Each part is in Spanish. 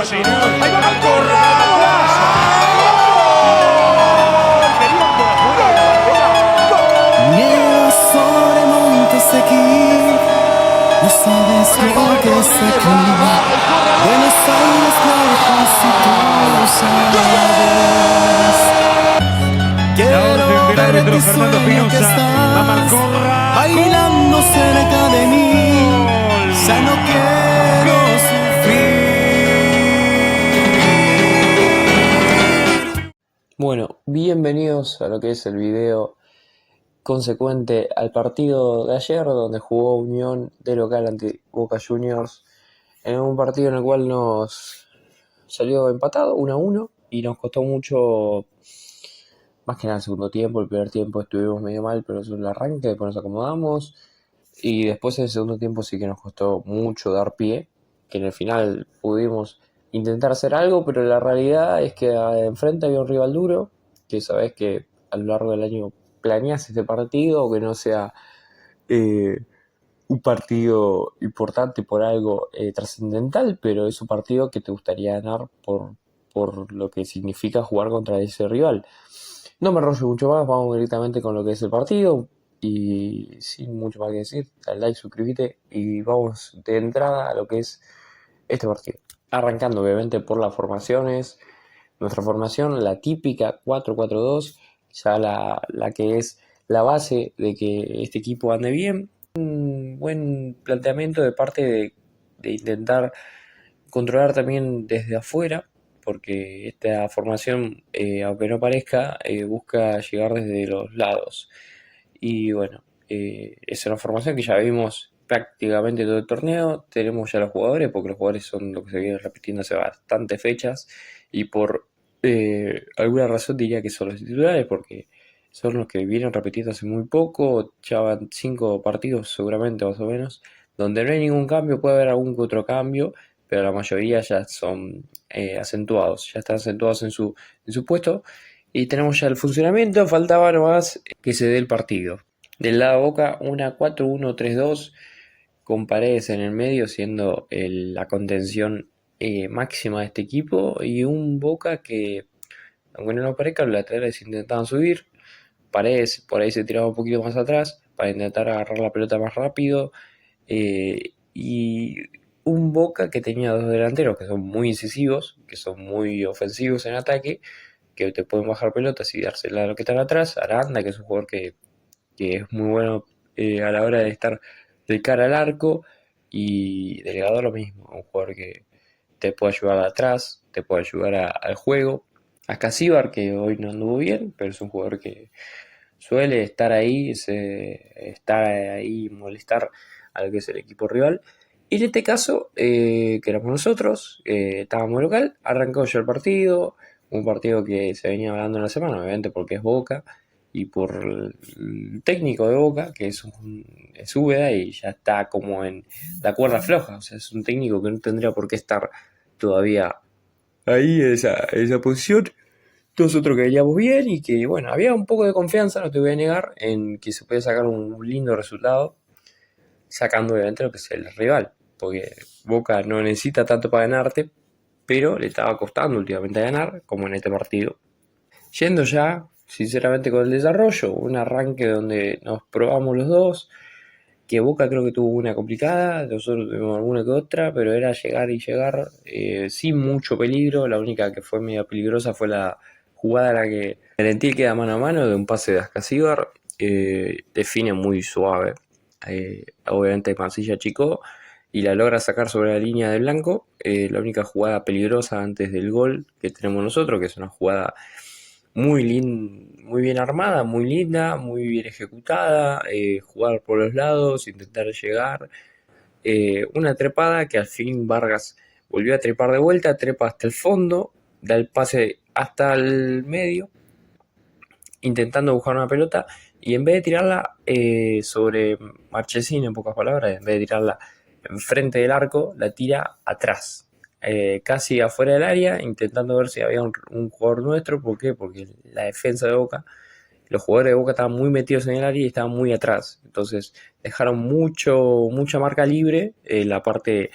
Ahí va Malcorra. Nieva sobre montes aquí, no sabes lo que es aquí. Buenos Aires lejos y tú sabes. Quiero ver tu sueño que estás bailando cerca de mí. Ya no quiero sufrir. Bueno, bienvenidos a lo que es el video consecuente al partido de ayer, donde jugó Unión de local ante Boca Juniors, en un partido en el cual nos salió empatado 1-1 y nos costó mucho, más que nada el segundo tiempo. El primer tiempo estuvimos medio mal, pero eso es el arranque, después nos acomodamos, y después en el segundo tiempo sí que nos costó mucho dar pie, que en el final pudimos intentar hacer algo, pero la realidad es que enfrente había un rival duro, que sabes que a lo largo del año planeas este partido, o que no sea un partido importante por algo trascendental, pero es un partido que te gustaría ganar por lo que significa jugar contra ese rival. No me enrollo mucho más, vamos directamente con lo que es el partido. Y sin mucho más que decir, dale like, suscríbete y vamos de entrada a lo que es este partido. Arrancando obviamente por las formaciones. Nuestra formación, la típica 4-4-2, ya la que es la base de que este equipo ande bien. Un buen planteamiento de parte de intentar controlar también desde afuera, porque esta formación, aunque no parezca, busca llegar desde los lados. Y bueno, es una formación que ya vimos prácticamente todo el torneo. Tenemos ya los jugadores, porque los jugadores son lo que se viene repitiendo hace bastantes fechas, y por alguna razón diría que son los titulares, porque son los que vienen repitiendo hace muy poco. Ya van 5 partidos seguramente, más o menos, donde no hay ningún cambio. Puede haber algún que otro cambio, pero la mayoría ya son acentuados, ya están acentuados en su puesto. Y tenemos ya el funcionamiento, faltaba nomás que se dé el partido. Del lado Boca, una 4-1-3-2, con Paredes en el medio siendo la contención máxima de este equipo, y un Boca que, aunque no nos parezca, los laterales intentaban subir. Paredes por ahí se tiraba un poquito más atrás para intentar agarrar la pelota más rápido, y un Boca que tenía dos delanteros que son muy incisivos, que son muy ofensivos en ataque, que te pueden bajar pelotas y dársela a los que están atrás. Aranda, que es un jugador que es muy bueno a la hora de estar de cara al arco, y Delgado lo mismo, un jugador que te puede ayudar de atrás, te puede ayudar al juego. A Casíbar, que hoy no anduvo bien, pero es un jugador que suele estar ahí, molestar a lo que es el equipo rival. Y en este caso, que éramos nosotros, estábamos local, arrancó ya el partido, un partido que se venía hablando en la semana, obviamente porque es Boca, y por el técnico de Boca, que es Úbeda, y ya está como en la cuerda floja. O sea, es un técnico que no tendría por qué estar todavía ahí en esa posición. Nosotros que veníamos bien, y que bueno, había un poco de confianza, no te voy a negar, en que se puede sacar un lindo resultado, sacando obviamente lo que es el rival, porque Boca no necesita tanto para ganarte, pero le estaba costando últimamente ganar, como en este partido. Yendo ya, sinceramente, con el desarrollo, un arranque donde nos probamos los dos, que Boca creo que tuvo una complicada, nosotros tuvimos alguna que otra, pero era llegar y llegar sin mucho peligro. La única que fue media peligrosa fue la jugada en la que Merentiel queda mano a mano de un pase de Ascasíbar, define muy suave, obviamente Mancilla achicó y la logra sacar sobre la línea de blanco. La única jugada peligrosa antes del gol que tenemos nosotros, que es una jugada muy bien armada, muy linda, muy bien ejecutada, jugar por los lados, intentar llegar, una trepada que al fin Vargas volvió a trepar de vuelta, trepa hasta el fondo, da el pase hasta el medio, intentando buscar una pelota, y en vez de tirarla sobre Marchesín, en pocas palabras, en vez de tirarla enfrente del arco, la tira atrás, casi afuera del área, intentando ver si había un jugador nuestro. ¿Por qué? Porque la defensa de Boca, los jugadores de Boca estaban muy metidos en el área y estaban muy atrás, entonces dejaron mucha marca libre en la parte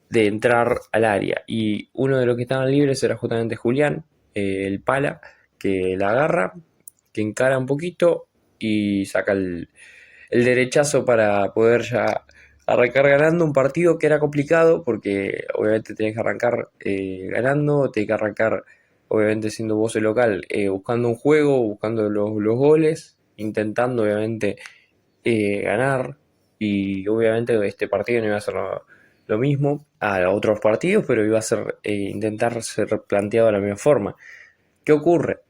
de entrar al área. Y uno de los que estaban libres era justamente Julián, el pala, que la agarra, que encara un poquito y saca el derechazo para poder ya arrancar ganando un partido que era complicado porque obviamente tenés que arrancar ganando, tenés que arrancar obviamente siendo vos el local, buscando un juego, buscando los goles, intentando obviamente ganar, y obviamente este partido no iba a ser lo mismo a otros partidos, pero iba a ser intentar ser planteado de la misma forma. ¿Qué ocurre?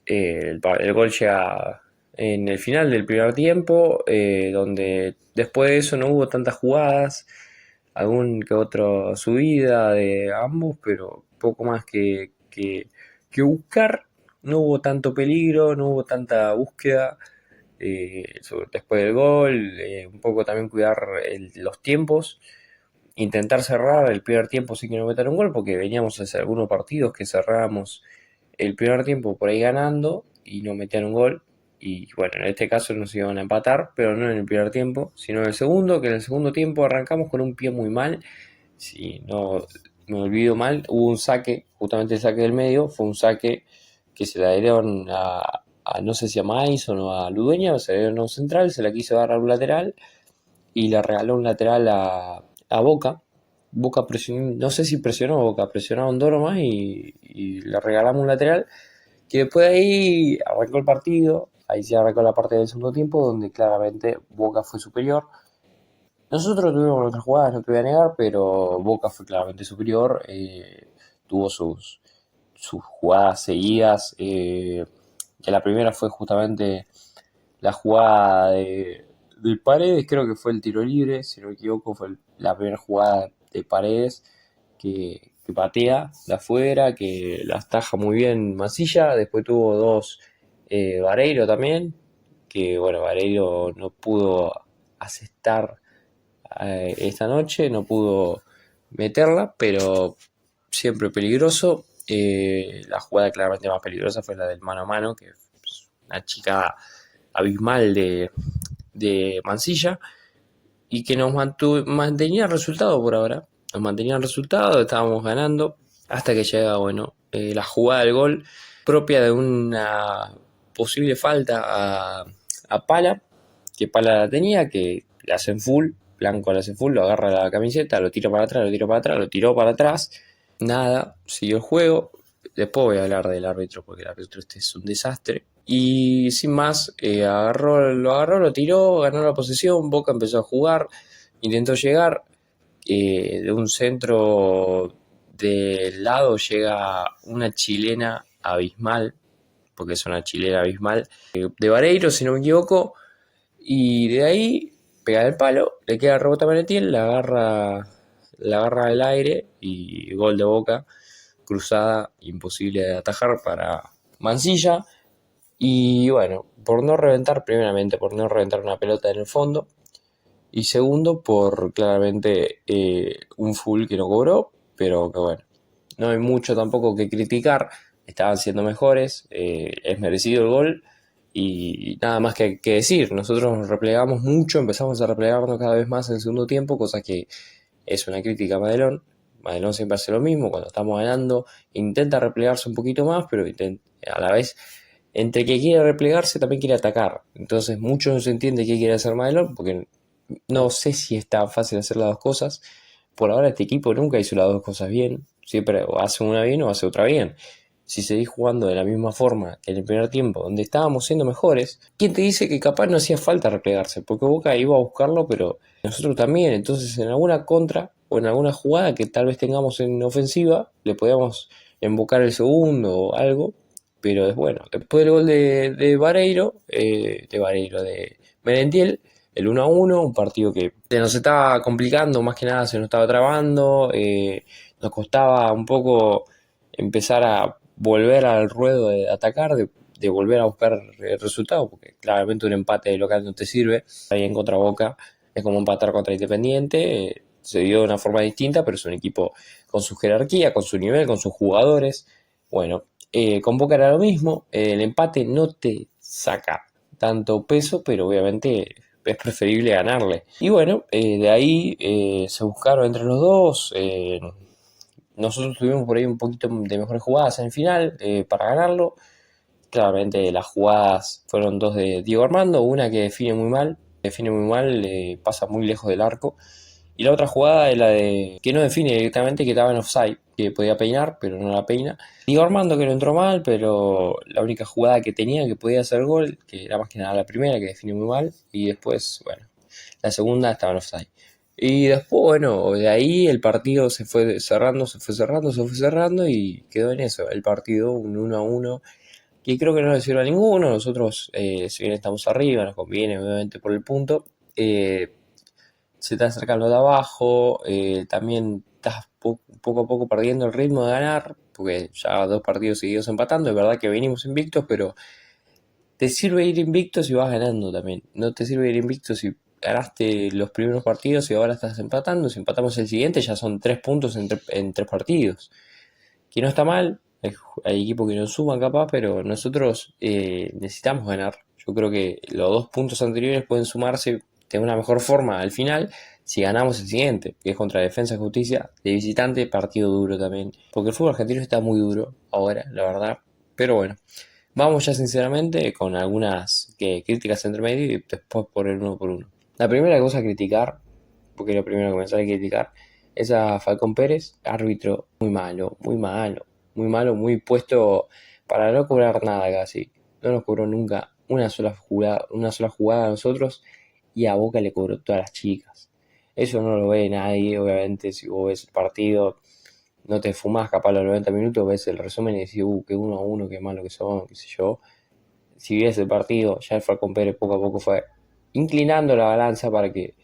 El gol llega en el final del primer tiempo, donde después de eso no hubo tantas jugadas, algún que otro subida de ambos, pero poco más que buscar. No hubo tanto peligro, no hubo tanta búsqueda después del gol, un poco también cuidar los tiempos, intentar cerrar el primer tiempo sin que nos metan un gol, porque veníamos hace algunos partidos que cerrábamos el primer tiempo por ahí ganando y no metían un gol. Y bueno, en este caso nos iban a empatar, pero no en el primer tiempo, sino en el segundo, que en el segundo tiempo arrancamos con un pie muy mal. Si no me olvido mal, hubo un saque, justamente el saque del medio, fue un saque que se la dieron a no sé si a Mason o a Ludueña, se la dieron a un central, se la quiso dar a un lateral y le regaló un lateral a Boca. Boca presionó, no sé si presionó Boca, presionó a Ondoro más y le regalamos un lateral que después de ahí arrancó el partido. Ahí se arrancó la parte del segundo tiempo donde claramente Boca fue superior. Nosotros tuvimos otras jugadas, no te voy a negar, pero Boca fue claramente superior. Tuvo sus jugadas seguidas. Que la primera fue justamente la jugada de Paredes, creo que fue el tiro libre, si no me equivoco, fue la primera jugada de Paredes que patea de afuera, que las taja muy bien Masilla. Después tuvo dos Vareiro también, que bueno, Vareiro no pudo asestar esta noche, no pudo meterla, pero siempre peligroso. La jugada claramente más peligrosa fue la del mano a mano, que es una chica abismal de Mansilla y que nos mantenía el resultado por ahora. Nos mantenía el resultado, estábamos ganando hasta que llega, bueno, la jugada del gol propia de una posible falta a Pala, que Pala la tenía, que la hacen full, Blanco la hace full, lo agarra la camiseta, lo tira para atrás, lo tira para atrás, lo tiró para atrás, nada, siguió el juego. Después voy a hablar del árbitro porque el árbitro este es un desastre. Y sin más, lo agarró, lo tiró, ganó la posesión, Boca empezó a jugar, intentó llegar, de un centro del lado llega una chilena abismal, porque es una chilena abismal, de Vareiro, si no me equivoco, y de ahí pega el palo, le queda el rebote a Merentiel, la agarra al aire y gol de Boca, cruzada, imposible de atajar para Mansilla. Y bueno, primeramente por no reventar una pelota en el fondo, y segundo por claramente un full que no cobró, pero que bueno, no hay mucho tampoco que criticar, estaban siendo mejores, es merecido el gol y nada más que decir. Nosotros nos replegamos mucho, empezamos a replegarnos cada vez más en el segundo tiempo, cosa que es una crítica a Madelón. Madelón siempre hace lo mismo, cuando estamos ganando intenta replegarse un poquito más, pero a la vez, entre que quiere replegarse también quiere atacar. Entonces mucho no se entiende qué quiere hacer Madelón, porque no sé si es tan fácil hacer las dos cosas. Por ahora este equipo nunca hizo las dos cosas bien, siempre o hace una bien o hace otra bien. Si seguís jugando de la misma forma que en el primer tiempo, donde estábamos siendo mejores, ¿quién te dice que capaz no hacía falta replegarse? Porque Boca iba a buscarlo, pero nosotros también. Entonces en alguna contra o en alguna jugada que tal vez tengamos en ofensiva, le podíamos embocar el segundo o algo. Pero bueno, después del gol de Vareiro, de Merentiel, el 1-1, un partido que se nos estaba complicando, más que nada se nos estaba trabando, nos costaba un poco empezar a volver al ruedo de atacar, de volver a buscar el resultado, porque claramente un empate de local no te sirve. Ahí en contra Boca es como empatar contra Independiente, se dio de una forma distinta, pero es un equipo con su jerarquía, con su nivel, con sus jugadores. Bueno, con Boca era lo mismo, el empate no te saca tanto peso, pero obviamente es preferible ganarle. Y bueno, de ahí se buscaron entre los dos. Nosotros tuvimos por ahí un poquito de mejores jugadas en el final para ganarlo. Claramente las jugadas fueron dos de Diego Armando, una que define muy mal, pasa muy lejos del arco. Y la otra jugada es la de que no define directamente, que estaba en offside, que podía peinar, pero no la peina. Diego Armando que no entró mal, pero la única jugada que tenía que podía hacer gol, que era más que nada la primera, que define muy mal. Y después, bueno, la segunda estaba en offside. Y después, bueno, de ahí el partido se fue cerrando y quedó en eso, el partido, un 1-1 que creo que no le sirve a ninguno. Nosotros, si bien estamos arriba, nos conviene obviamente por el punto. Se está acercando de abajo, también estás poco a poco perdiendo el ritmo de ganar, porque ya 2 partidos seguidos empatando. Es verdad que venimos invictos, pero te sirve ir invicto si vas ganando también. No te sirve ir invicto si ganaste los primeros partidos y ahora estás empatando. Si empatamos el siguiente ya son 3 puntos en 3 partidos. Que no está mal, hay equipos que no suman capaz, pero nosotros necesitamos ganar. Yo creo que los 2 puntos anteriores pueden sumarse de una mejor forma al final si ganamos el siguiente, que es contra Defensa y Justicia, de visitante, partido duro también. Porque el fútbol argentino está muy duro ahora, la verdad. Pero bueno, vamos ya sinceramente con algunas críticas entre medio y después por el uno por uno. La primera cosa a criticar, porque lo primero que me sale a criticar, es a Falcón Pérez, árbitro muy malo, muy puesto para no cobrar nada casi. No nos cobró nunca una sola jugada a nosotros y a Boca le cobró todas las chicas. Eso no lo ve nadie, obviamente. Si vos ves el partido, no te fumás capaz los 90 minutos, ves el resumen y decís, qué 1-1, qué malo que son, qué sé yo. Si ves el partido, ya el Falcón Pérez poco a poco fue inclinando la balanza para que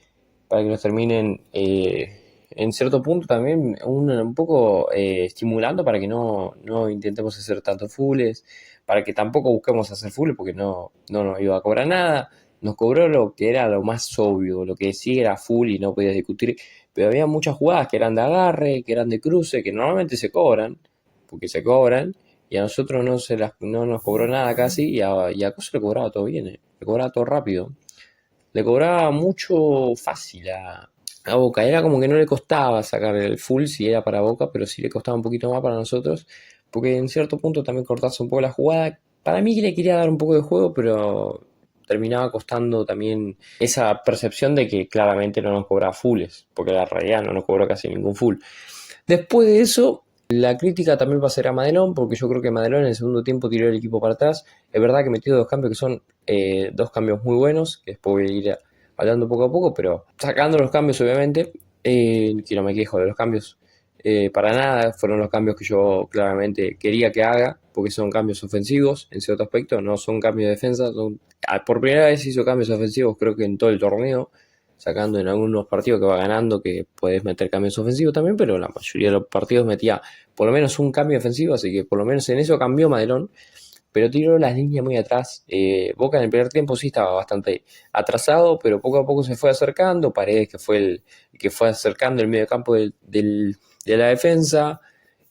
nos terminen en cierto punto también un poco estimulando para que no intentemos hacer tantos fulls, para que tampoco busquemos hacer fulls porque no nos iba a cobrar nada. Nos cobró lo que era lo más obvio, lo que sí era full y no podías discutir, pero había muchas jugadas que eran de agarre, que eran de cruce, que normalmente se cobran, porque se cobran, y a nosotros no nos cobró nada casi, y a Coso le cobraba todo bien, le cobraba todo rápido. Le cobraba mucho fácil a Boca. Era como que no le costaba sacar el full si era para Boca, pero sí le costaba un poquito más para nosotros, porque en cierto punto también cortarse un poco la jugada. Para mí que le quería dar un poco de juego, pero terminaba costando también esa percepción de que claramente no nos cobraba fulls, porque la realidad no nos cobró casi ningún full. Después de eso, la crítica también va a ser a Madelón, porque yo creo que Madelón en el segundo tiempo tiró el equipo para atrás. Es verdad que metió 2 cambios que son 2 cambios muy buenos, que después voy a ir hablando poco a poco, pero sacando los cambios obviamente, que no me quejo de los cambios para nada, fueron los cambios que yo claramente quería que haga, porque son cambios ofensivos en cierto aspecto, no son cambios de defensa. Por primera vez hizo cambios ofensivos creo que en todo el torneo, sacando en algunos partidos que va ganando que puedes meter cambios ofensivos también, pero la mayoría de los partidos metía por lo menos un cambio ofensivo, así que por lo menos en eso cambió Madelón, pero tiró las líneas muy atrás. Boca en el primer tiempo sí estaba bastante atrasado, pero poco a poco se fue acercando. Paredes que fue el que fue acercando el medio campo de la defensa,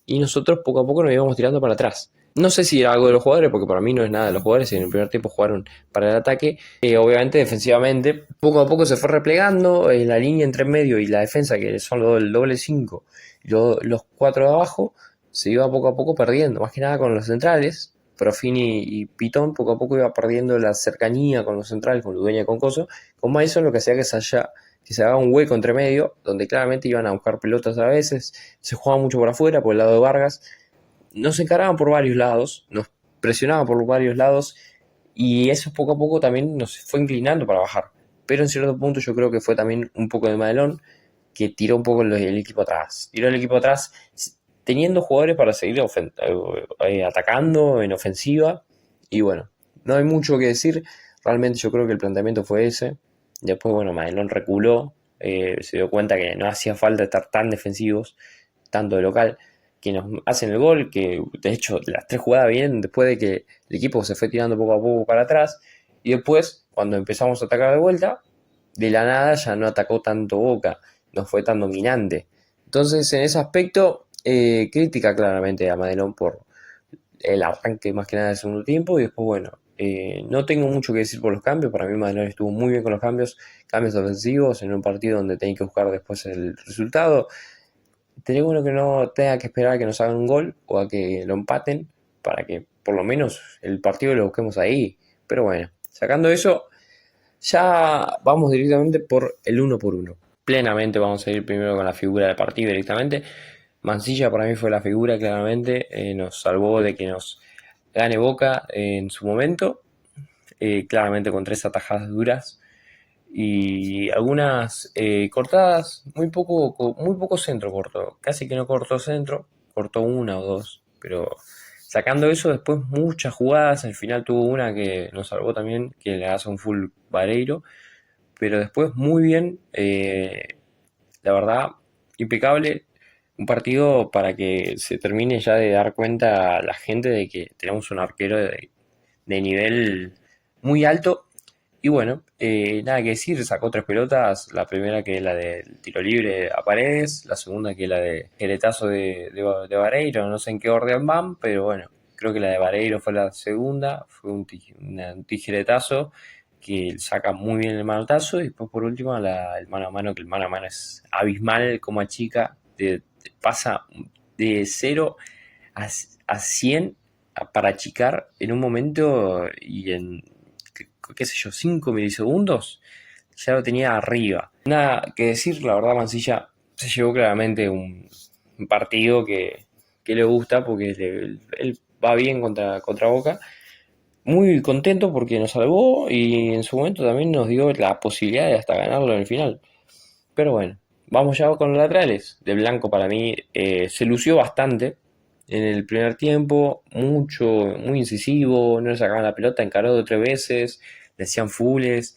y nosotros poco a poco nos íbamos tirando para atrás. No sé si era algo de los jugadores, porque para mí no es nada de los jugadores. En el primer tiempo jugaron para el ataque. Obviamente defensivamente poco a poco se fue replegando la línea entre medio y la defensa, que son el doble 5 y los 4 de abajo, se iba poco a poco perdiendo, más que nada con los centrales. Profini y Pitón poco a poco iba perdiendo la cercanía con los centrales, con Ludueña y con Coso. Con Mason lo que hacía que se haga un hueco entre medio, donde claramente iban a buscar pelotas a veces, se jugaba mucho por afuera, por el lado de Vargas. Nos encaraban por varios lados, nos presionaban por varios lados, y eso poco a poco también nos fue inclinando para bajar. Pero en cierto punto yo creo que fue también un poco de Madelón, que tiró un poco el equipo atrás. Tiró el equipo atrás teniendo jugadores para seguir atacando en ofensiva. Y bueno, no hay mucho que decir. Realmente yo creo que el planteamiento fue ese. Después, bueno, Madelón reculó. Se dio cuenta que no hacía falta estar tan defensivos, tanto de local, que nos hacen el gol, que de hecho las 3 jugadas vienen después de que el equipo se fue tirando poco a poco para atrás. Y después, cuando empezamos a atacar de vuelta, de la nada ya no atacó tanto Boca, no fue tan dominante. Entonces, en ese aspecto, crítica claramente a Madelón por el arranque más que nada del segundo tiempo, y después, bueno, No tengo mucho que decir por los cambios. Para mí Manuel estuvo muy bien con los cambios ofensivos en un partido donde tenés que buscar después el resultado. Estaría bueno que no tenga que esperar a que nos hagan un gol o a que lo empaten para que por lo menos el partido lo busquemos ahí. Pero bueno, sacando eso, ya vamos directamente por el uno por uno. Plenamente vamos a ir primero con la figura del partido directamente. Mansilla para mí fue la figura claramente, nos salvó de que nos gane Boca en su momento, claramente con 3 atajadas duras y algunas cortadas, muy poco centro cortó, casi que no cortó centro, cortó una o dos, pero sacando eso después muchas jugadas, al final tuvo una que nos salvó también, que le hace un full Vareiro, pero después muy bien, la verdad, impecable, un partido para que se termine ya de dar cuenta a la gente de que tenemos un arquero de nivel muy alto. Y bueno, nada que decir, sacó 3 pelotas, la primera que es la del tiro libre a Paredes, la segunda que es la de jeretazo de Vareiro, no sé en qué orden van, pero bueno, creo que la de Vareiro fue la segunda, fue un tijeretazo que saca muy bien el manotazo y después por último el mano a mano, que el mano a mano es abismal como chica, pasa de 0 a 100 para achicar en un momento y en, qué sé yo, 5 milisegundos, ya lo tenía arriba. Nada que decir, la verdad Mansilla se llevó claramente un partido que le gusta porque él va bien contra Boca. Muy contento porque nos salvó y en su momento también nos dio la posibilidad de hasta ganarlo en el final. Pero bueno, vamos ya con los laterales. De Blanco para mí se lució bastante en el primer tiempo, muy incisivo, no le sacaban la pelota, encaró 2 o 3 veces, le hacían fulls,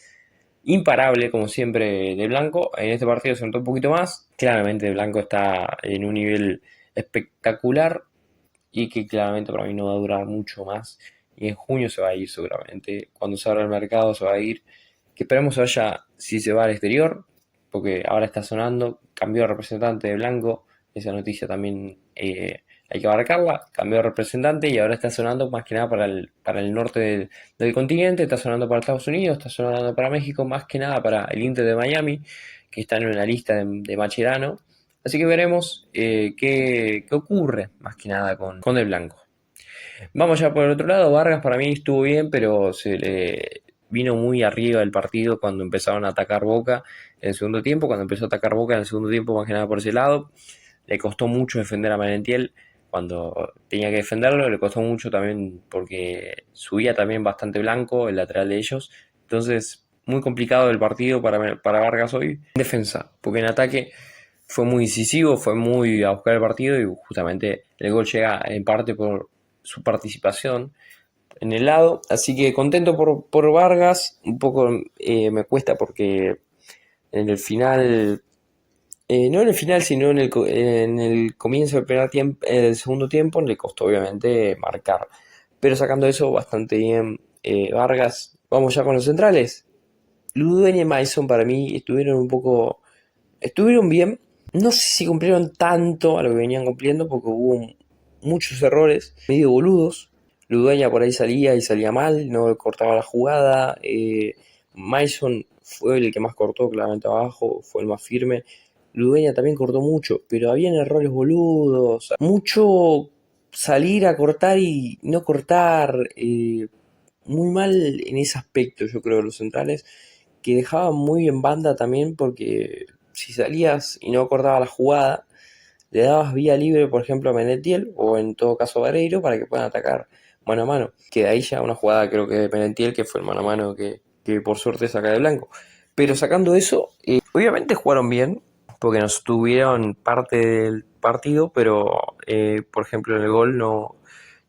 imparable como siempre de Blanco. En este partido se notó un poquito más. Claramente de Blanco está en un nivel espectacular y que claramente para mí no va a durar mucho más. Y en junio se va a ir seguramente. Cuando se abra el mercado se va a ir. Que esperemos se vaya, si se va al exterior, porque ahora está sonando, cambió de representante de Blanco, esa noticia también hay que abarcarla, cambió de representante y ahora está sonando más que nada para el norte del continente, está sonando para Estados Unidos, está sonando para México, más que nada para el Inter de Miami, que está en una lista de Mascherano. Así que veremos qué ocurre más que nada con el Blanco. Vamos ya por el otro lado, Vargas para mí estuvo bien, pero se le vino muy arriba el partido cuando empezaron a atacar Boca en el segundo tiempo, cuando empezó a atacar Boca en el segundo tiempo más que nada por ese lado, le costó mucho defender a Merentiel cuando tenía que defenderlo, le costó mucho también porque subía también bastante Blanco, el lateral de ellos, entonces muy complicado el partido para Vargas hoy en defensa, porque en ataque fue muy incisivo, fue muy a buscar el partido y justamente el gol llega en parte por su participación en el lado, así que contento por Vargas, un poco me cuesta porque en el final, no en el final, sino en el comienzo del segundo tiempo, le costó obviamente marcar, pero sacando eso bastante bien Vargas. Vamos ya con los centrales. Ludueña y Mason para mí estuvieron bien, no sé si cumplieron tanto a lo que venían cumpliendo porque hubo muchos errores medio boludos. Ludueña por ahí salía y salía mal, no cortaba la jugada. Mason fue el que más cortó claramente abajo, fue el más firme. Ludueña también cortó mucho, pero habían errores boludos. Mucho salir a cortar y no cortar. Muy mal en ese aspecto, yo creo, los centrales, que dejaban muy en banda también porque si salías y no cortaba la jugada, le dabas vía libre, por ejemplo, a Menetiel o en todo caso a Vareiro para que puedan atacar mano a mano. Que de ahí ya una jugada creo que de Menetiel, que fue el mano a mano que por suerte saca de Blanco. Pero sacando eso, obviamente jugaron bien, porque nos tuvieron parte del partido, pero por ejemplo en el gol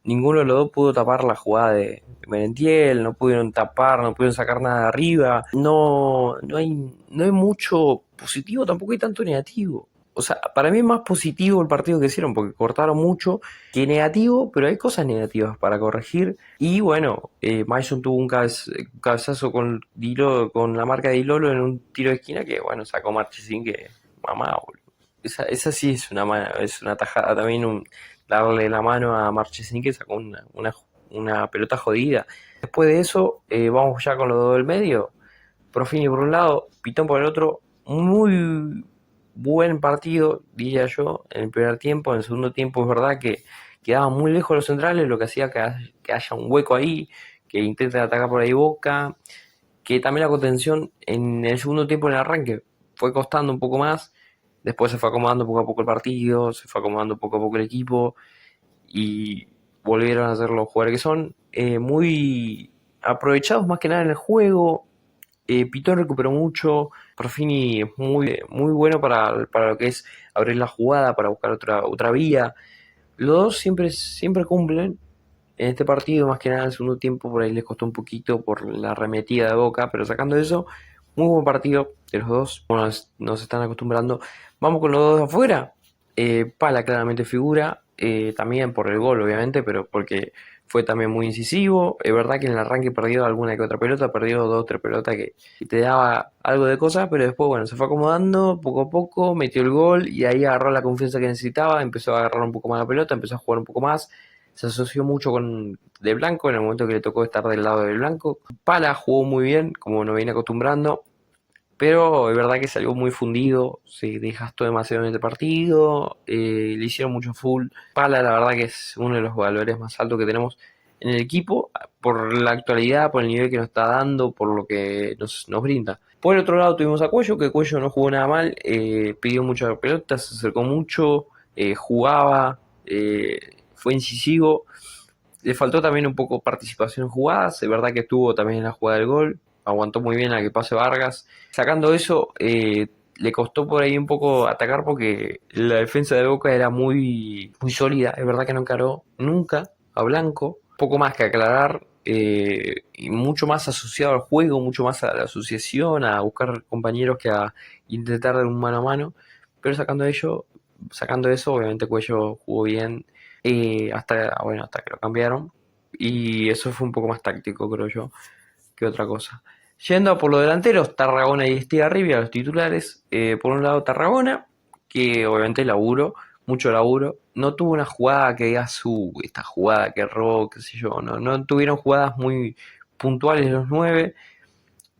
ninguno de los dos pudo tapar la jugada de Merentiel, no pudieron tapar, no pudieron sacar nada de arriba. No hay mucho positivo, tampoco hay tanto negativo. O sea, para mí es más positivo el partido que hicieron porque cortaron mucho que negativo, pero hay cosas negativas para corregir. Y bueno, Mason tuvo un cabezazo con la marca de Dilolo en un tiro de esquina que, bueno, sacó Marchesín que, mamá, boludo. Esa sí es una tajada también, darle la mano a Marchesín que sacó una una pelota jodida. Después de eso, vamos ya con los dos del medio. Profini por un lado, Pitón por el otro. Muy buen partido, diría yo, en el primer tiempo. En el segundo tiempo es verdad que quedaban muy lejos los centrales, lo que hacía que haya un hueco ahí, que intenten atacar por ahí Boca, que también la contención en el segundo tiempo en el arranque fue costando un poco más. Después se fue acomodando poco a poco el partido, se fue acomodando poco a poco el equipo y volvieron a ser los jugadores que son, muy aprovechados más que nada en el juego. Pitón recuperó mucho, Perfini es muy bueno para lo que es abrir la jugada, para buscar otra vía. Los dos siempre cumplen. En este partido, más que nada en el segundo tiempo, por ahí les costó un poquito por la arremetida de Boca, pero sacando eso, muy buen partido de los dos. Bueno, nos están acostumbrando. Vamos con los dos de afuera. Pala claramente figura, también por el gol, obviamente, pero porque fue también muy incisivo. Es verdad que en el arranque perdió alguna que otra pelota, perdió 2 o 3 pelotas que te daba algo de cosas, pero después, bueno, se fue acomodando poco a poco, metió el gol y ahí agarró la confianza que necesitaba, empezó a agarrar un poco más la pelota, empezó a jugar un poco más. Se asoció mucho con De Blanco en el momento que le tocó estar del lado de Blanco. Pala jugó muy bien, como nos viene acostumbrando, pero es verdad que salió muy fundido, se desgastó demasiado en este partido, le hicieron mucho full. Pala, la verdad que es uno de los valores más altos que tenemos en el equipo, por la actualidad, por el nivel que nos está dando, por lo que nos brinda. Por el otro lado tuvimos a Cuello, que Cuello no jugó nada mal, pidió muchas pelotas, se acercó mucho, jugaba, fue incisivo. Le faltó también un poco participación en jugadas, es verdad que estuvo también en la jugada del gol, aguantó muy bien a que pase Vargas. Sacando eso, le costó por ahí un poco atacar porque la defensa de Boca era muy sólida, es verdad que no encaró nunca a Blanco, poco más que aclarar, y mucho más asociado al juego, mucho más a la asociación, a buscar compañeros que a intentar dar un mano a mano, pero sacando eso, obviamente Cuello jugó bien, hasta que lo cambiaron. Y eso fue un poco más táctico, creo yo, que otra cosa. Yendo a por los delanteros, Tarragona y Estigarribia, los titulares. Por un lado Tarragona, que obviamente mucho laburo. No tuvo una jugada que diga esta jugada que erró, qué sé yo. No tuvieron jugadas muy puntuales los 9.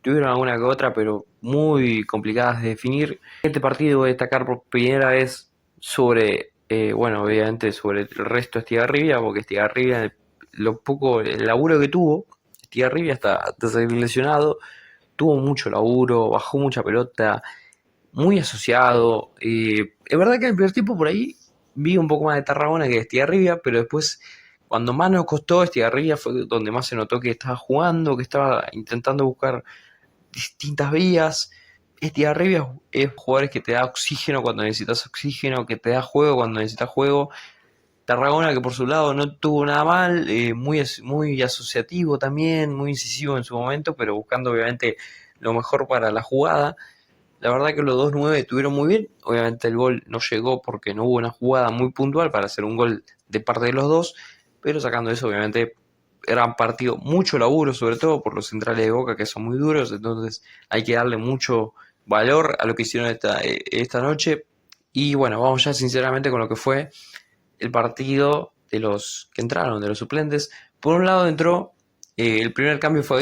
Tuvieron alguna que otra, pero muy complicadas de definir. Este partido voy a destacar por primera vez sobre, obviamente sobre el resto de Estigarribia, porque Estigarribia, el laburo que tuvo, Estigarribia hasta salir lesionado, tuvo mucho laburo, bajó mucha pelota, muy asociado. Es verdad que en el primer tiempo por ahí vi un poco más de Tarragona que de Estigarribia, pero después, cuando más nos costó, Estigarribia fue donde más se notó que estaba jugando, que estaba intentando buscar distintas vías. Estigarribia es jugadores que te da oxígeno cuando necesitas oxígeno, que te da juego cuando necesitas juego. Tarragona, que por su lado no tuvo nada mal, muy asociativo también, muy incisivo en su momento, pero buscando obviamente lo mejor para la jugada. La verdad que los 2-9 estuvieron muy bien. Obviamente el gol no llegó porque no hubo una jugada muy puntual para hacer un gol de parte de los dos, pero sacando eso, obviamente gran partido, mucho laburo, sobre todo por los centrales de Boca que son muy duros, entonces hay que darle mucho valor a lo que hicieron esta noche. Y bueno, vamos ya sinceramente con lo que fue el partido de los que entraron, de los suplentes. Por un lado entró, el primer cambio fue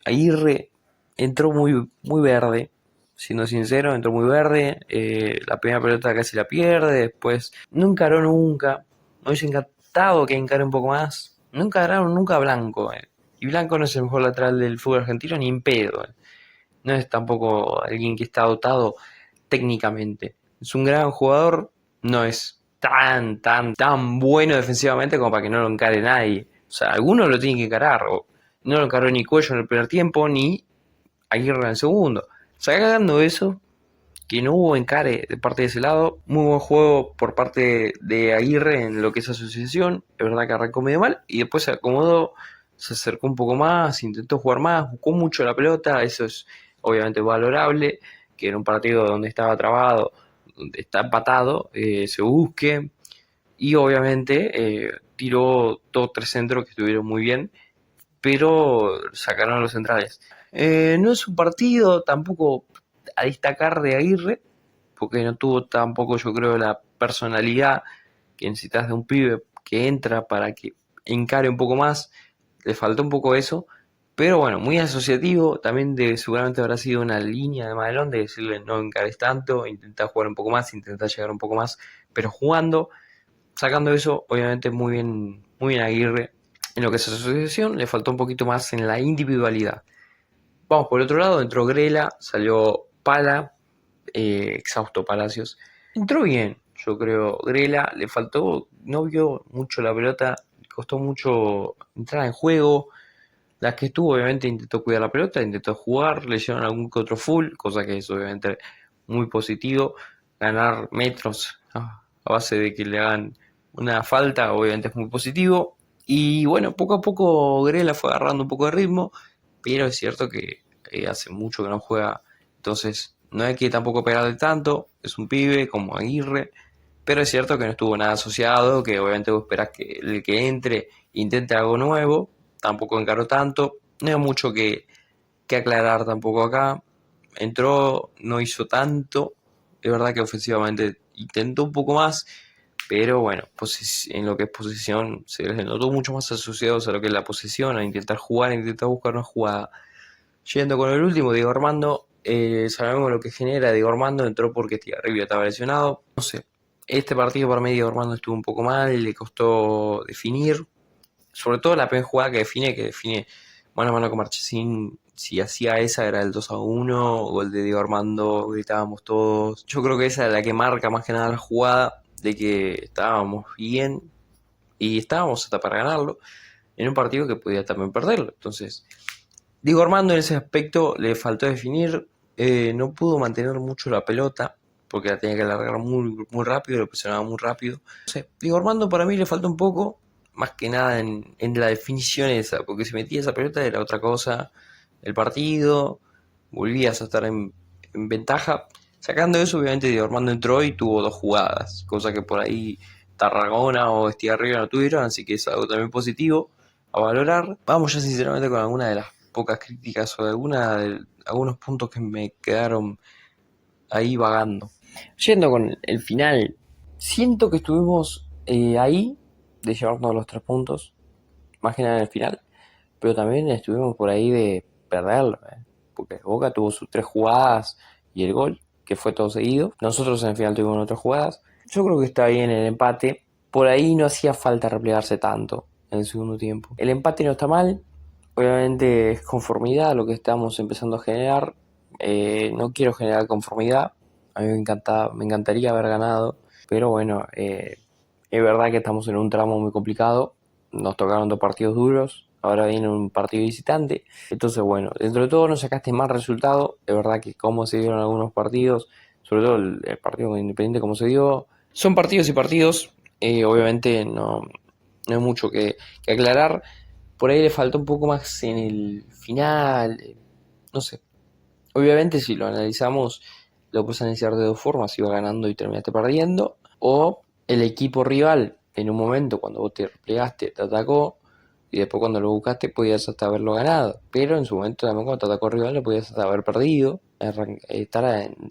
Aguirre entró muy verde, siendo sincero, entró muy verde, la primera pelota casi la pierde, después no encaró nunca, me hubiese encantado que encare un poco más, no encararon nunca a Blanco, y Blanco no es el mejor lateral del fútbol argentino ni en pedo, no es tampoco alguien que está dotado técnicamente, es un gran jugador, no es tan bueno defensivamente como para que no lo encare nadie, o sea, alguno lo tiene que encarar, o no lo encaró ni Cuello en el primer tiempo, ni Aguirre en el segundo. Sacando eso, que no hubo encare de parte de ese lado, muy buen juego por parte de Aguirre en lo que es asociación, es verdad que arrancó medio mal y después se acomodó, se acercó un poco más, intentó jugar más, buscó mucho la pelota, eso es obviamente valorable, que en un partido donde estaba trabado, donde está empatado, se busque, y obviamente tiró 2 o 3 centros que estuvieron muy bien, pero sacaron a los centrales. No es un partido tampoco a destacar de Aguirre, porque no tuvo tampoco, yo creo, la personalidad que necesitas de un pibe que entra para que encare un poco más. le faltó un poco eso, pero bueno, muy asociativo, también seguramente habrá sido una línea de Madelón de decirle no encares tanto, intenta jugar un poco más, intenta llegar un poco más, pero jugando, sacando eso, obviamente muy bien Aguirre. En lo que es asociación, le faltó un poquito más en la individualidad. Vamos por el otro lado, entró Grela, salió Pala, exhausto Palacios. Entró bien, yo creo. Grela le faltó, no vio mucho la pelota, le costó mucho entrar en juego. Las que estuvo, obviamente, intentó cuidar la pelota, intentó jugar, le llevaron algún que otro full, cosa que es obviamente muy positivo. Ganar metros a base de que le hagan una falta, obviamente es muy positivo. Y bueno, poco a poco Grela fue agarrando un poco de ritmo, pero es cierto que hace mucho que no juega, entonces no hay que tampoco pegarle tanto, es un pibe como Aguirre, pero es cierto que no estuvo nada asociado, que obviamente vos esperás que el que entre intente algo nuevo, tampoco encaró tanto, no hay mucho que aclarar tampoco acá, entró, no hizo tanto, es verdad que ofensivamente intentó un poco más, pero bueno, en lo que es posesión se les notó mucho más asociados a lo que es la posesión, a intentar jugar, a intentar buscar una jugada. Yendo con el último, Diego Armando, sabemos lo que genera. Diego Armando entró porque Estigarribia estaba lesionado. No sé, este partido para mí Diego Armando estuvo un poco mal, le costó definir. Sobre todo la primera jugada que define mano a mano con Marchesín. Si hacía esa era el 2-1, gol de Diego Armando, gritábamos todos. Yo creo que esa es la que marca más que nada la jugada, de que estábamos bien y estábamos hasta para ganarlo, en un partido que podía también perderlo. Entonces, Diego Armando en ese aspecto le faltó definir, no pudo mantener mucho la pelota, porque la tenía que alargar muy rápido, lo presionaba muy rápido. No sé, Diego Armando para mí le falta un poco, más que nada en la definición esa, porque si metía esa pelota era otra cosa, el partido, volvías a estar en ventaja. Sacando eso, obviamente Diego Armando entró y tuvo 2 jugadas, cosa que por ahí Tarragona o Estigarribia no tuvieron, así que es algo también positivo a valorar. Vamos ya sinceramente con alguna de las pocas críticas o de algunos puntos que me quedaron ahí vagando. Yendo con el final, siento que estuvimos ahí de llevarnos los 3 puntos, más que nada en el final, pero también estuvimos por ahí de perderlo, porque Boca tuvo sus 3 jugadas y el gol, que fue todo seguido. Nosotros en el final tuvimos otras jugadas. Yo creo que está bien el empate. Por ahí no hacía falta replegarse tanto en el segundo tiempo. El empate no está mal. Obviamente es conformidad lo que estamos empezando a generar. No quiero generar conformidad. A mí me encantaría haber ganado. Pero bueno, es verdad que estamos en un tramo muy complicado. Nos tocaron 2 partidos duros. Ahora viene un partido visitante. Entonces, bueno, dentro de todo no sacaste mal resultado. Es verdad que como se dieron algunos partidos, sobre todo el partido con Independiente, como se dio. Son partidos y partidos. Obviamente no hay mucho que aclarar. Por ahí le faltó un poco más en el final. No sé. Obviamente, si lo analizamos, lo puedes analizar de 2 formas: iba ganando y terminaste perdiendo, o el equipo rival en un momento cuando vos te replegaste te atacó y después cuando lo buscaste podías hasta haberlo ganado, pero en su momento también cuando te atacó el rival lo podías hasta haber perdido, estar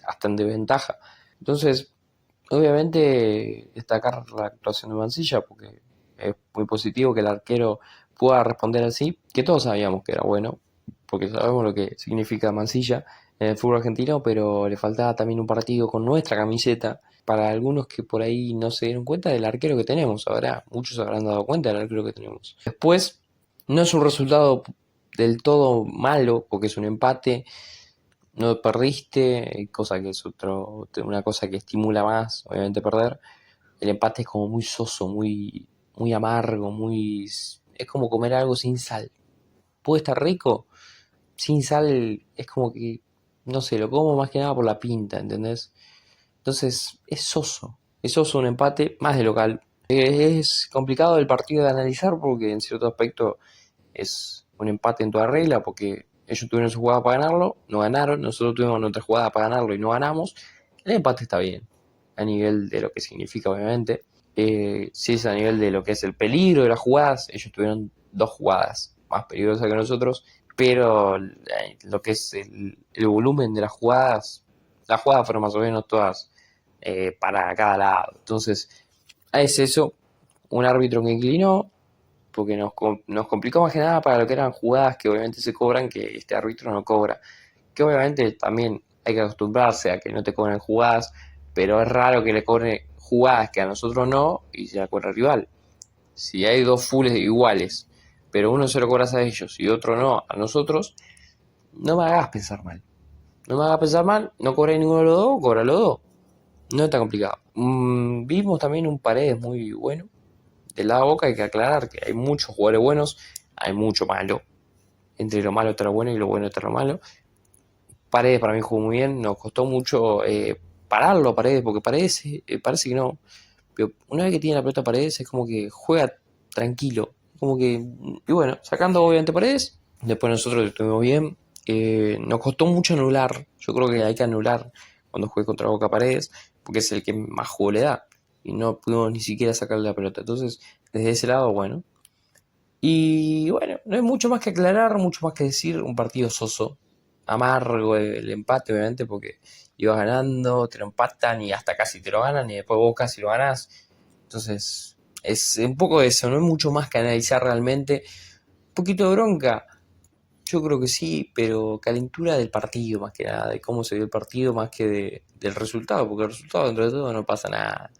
hasta en desventaja. Entonces, obviamente destacar la actuación de Mansilla, porque es muy positivo que el arquero pueda responder así, que todos sabíamos que era bueno, porque sabemos lo que significa Mansilla en el fútbol argentino, pero le faltaba también un partido con nuestra camiseta. Para algunos que por ahí no se dieron cuenta del arquero que tenemos, ahora muchos se habrán dado cuenta del arquero que tenemos. Después, no es un resultado del todo malo, porque es un empate, no perdiste, cosa que es una cosa que estimula más, obviamente, perder. El empate es como muy soso, muy amargo, es como comer algo sin sal. Puede estar rico, sin sal es como que, no sé, lo como más que nada por la pinta, ¿entendés? Entonces es soso un empate, más de local. Es complicado el partido de analizar porque en cierto aspecto es un empate en toda regla, porque ellos tuvieron su jugada para ganarlo, no ganaron, nosotros tuvimos nuestra jugada para ganarlo y no ganamos. El empate está bien, a nivel de lo que significa, obviamente. Si es a nivel de lo que es el peligro de las jugadas, ellos tuvieron 2 jugadas más peligrosas que nosotros, pero lo que es el volumen de las jugadas fueron más o menos todas para cada lado. Entonces, es eso, un árbitro que inclinó, porque nos complicó más que nada para lo que eran jugadas que obviamente se cobran, que este árbitro no cobra. Que obviamente también hay que acostumbrarse a que no te cobren jugadas, pero es raro que le cobren jugadas que a nosotros no y se la cobra el rival. Si hay dos fulls iguales, pero uno se lo cobras a ellos y otro no a nosotros, no me hagas pensar mal. No me hagas pensar mal, no cobré ninguno de los dos, cobra los dos. No está complicado. Vimos también un Paredes muy bueno. Del lado de Boca hay que aclarar que hay muchos jugadores buenos, hay mucho malo. Entre lo malo está lo bueno y lo bueno está lo malo. Paredes para mí jugó muy bien, nos costó mucho pararlo a Paredes, porque Paredes parece que no. Pero una vez que tiene la pelota Paredes es como que juega tranquilo. Como que, y bueno, sacando obviamente Paredes, después nosotros estuvimos bien. Nos costó mucho anular. Yo creo que hay que anular cuando juegue contra Boca Paredes, porque es el que más juego le da. Y no pudimos ni siquiera sacarle la pelota. Entonces, desde ese lado, bueno. Y bueno, no hay mucho más que aclarar, mucho más que decir. Un partido soso, amargo el empate, obviamente, porque ibas ganando, te lo empatan y hasta casi te lo ganan y después vos casi lo ganás. Entonces, es un poco eso, no hay mucho más que analizar realmente. Un poquito de bronca, yo creo que sí, pero calentura del partido más que nada, de cómo se dio el partido más que del resultado, porque el resultado dentro de todo no pasa nada.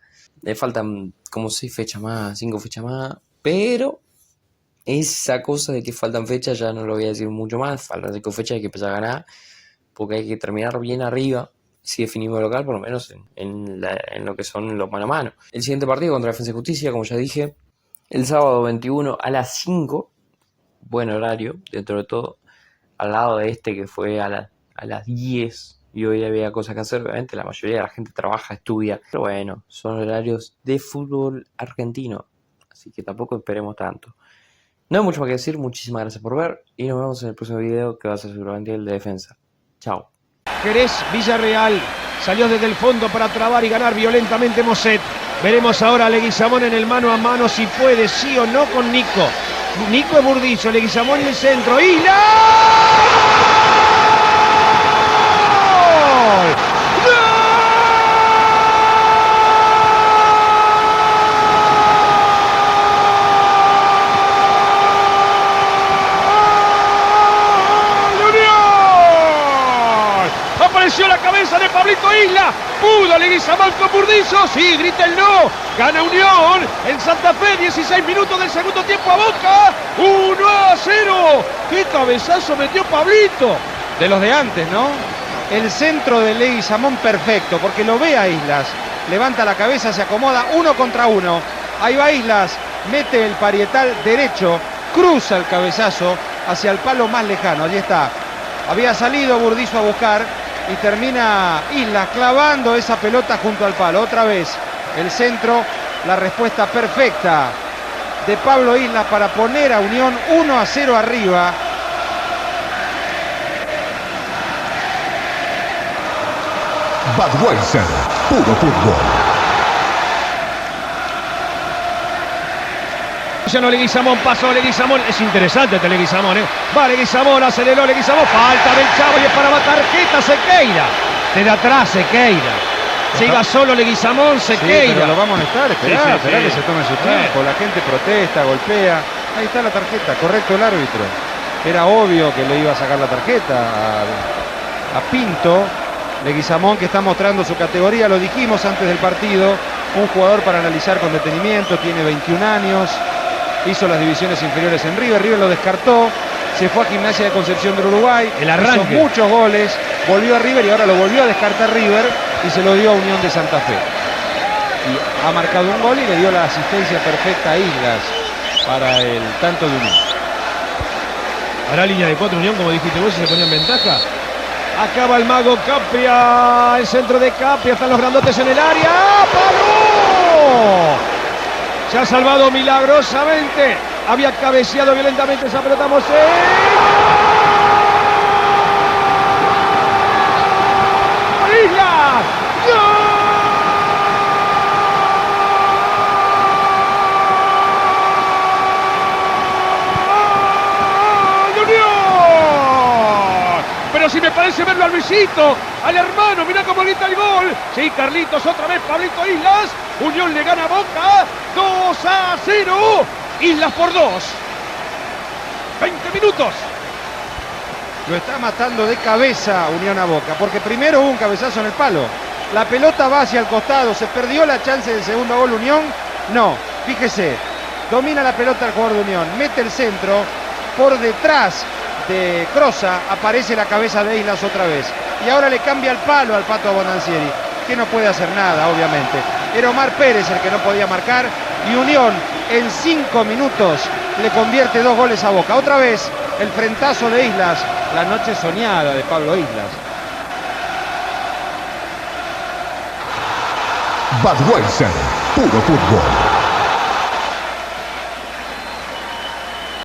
Le faltan como 6 fechas más, 5 fechas más, pero esa cosa de que faltan fechas ya no lo voy a decir mucho más, faltan 5 fechas, hay que empezar a ganar, porque hay que terminar bien arriba, si definimos el local, por lo menos en lo que son los mano a mano. El siguiente partido contra Defensa y Justicia, como ya dije, el sábado 21 a las 5, buen horario, dentro de todo, al lado de este que fue a las 10, y hoy había cosas que hacer, obviamente la mayoría de la gente trabaja, estudia, pero bueno, son horarios de fútbol argentino, así que tampoco esperemos tanto. No hay mucho más que decir, muchísimas gracias por ver y nos vemos en el próximo video que va a ser seguramente el de defensa. Chao. Jerez, Villarreal, salió desde el fondo para trabar y ganar violentamente Moset. Veremos ahora a Leguizamón en el mano a mano si puede, sí o no con Nico. Nico es Burdizo, Leguizamón en el centro. ¡Isla! Apareció la cabeza de Pablito Isla. Pudo Leguizamón con Burdizo. Sí, grita el no. Gana Unión en Santa Fe. 16 minutos del segundo tiempo a Boca. 1-0. ¡Qué cabezazo metió Pablito! De los de antes, ¿no? El centro de Leguizamón perfecto, porque lo ve a Islas. Levanta la cabeza, se acomoda 1 contra 1. Ahí va Islas. Mete el parietal derecho. Cruza el cabezazo hacia el palo más lejano. Allí está. Había salido Burdizo a buscar y termina Islas clavando esa pelota junto al palo. Otra vez el centro, la respuesta perfecta de Pablo Islas para poner a Unión 1-0 arriba. Budweiser, puro fútbol. Leguizamón, pasó Leguizamón, es interesante este Leguizamón, va Leguizamón, aceleró Leguizamón, falta del Chavo y es para tarjeta Sequeira, desde atrás Sequeira, siga solo Leguizamón, Sequeira. Pero lo va a amonestar, esperá sí. que se tome su tiempo, la gente protesta, golpea, ahí está la tarjeta, correcto el árbitro, era obvio que le iba a sacar la tarjeta a Pinto. Leguizamón, que está mostrando su categoría, lo dijimos antes del partido, un jugador para analizar con detenimiento, tiene 21 años, hizo las divisiones inferiores en River lo descartó, se fue a Gimnasia de Concepción del Uruguay, el arranque, hizo muchos goles, volvió a River y ahora lo volvió a descartar River y se lo dio a Unión de Santa Fe. Y ha marcado un gol y le dio la asistencia perfecta a Islas para el tanto de Unión. Hará línea de 4 Unión, como dijiste vos, si se ponía en ventaja. Acaba el mago Capria, el centro de Capria, están los grandotes en el área. ¡Paró! Se ha salvado milagrosamente. Había cabeceado violentamente esa pelota Moset. ¡Islas! ¡Gol! Pero si me parece verlo a Luisito, al hermano, mirá cómo grita el gol. Sí, Carlitos, otra vez Pablito Islas. Unión le gana a Boca 2-0. Islas por 2. 20 minutos. Lo está matando de cabeza Unión a Boca, porque primero hubo un cabezazo en el palo. La pelota va hacia el costado, se perdió la chance del segundo gol Unión. No, fíjese, domina la pelota el jugador de Unión, mete el centro, por detrás de Crosa aparece la cabeza de Islas otra vez. Y ahora le cambia el palo al Pato Bonancieri, que no puede hacer nada, obviamente. Era Omar Pérez el que no podía marcar, y Unión en 5 minutos le convierte 2 goles a Boca. Otra vez el frentazo de Islas, la noche soñada de Pablo Islas. Budweiser, puro fútbol.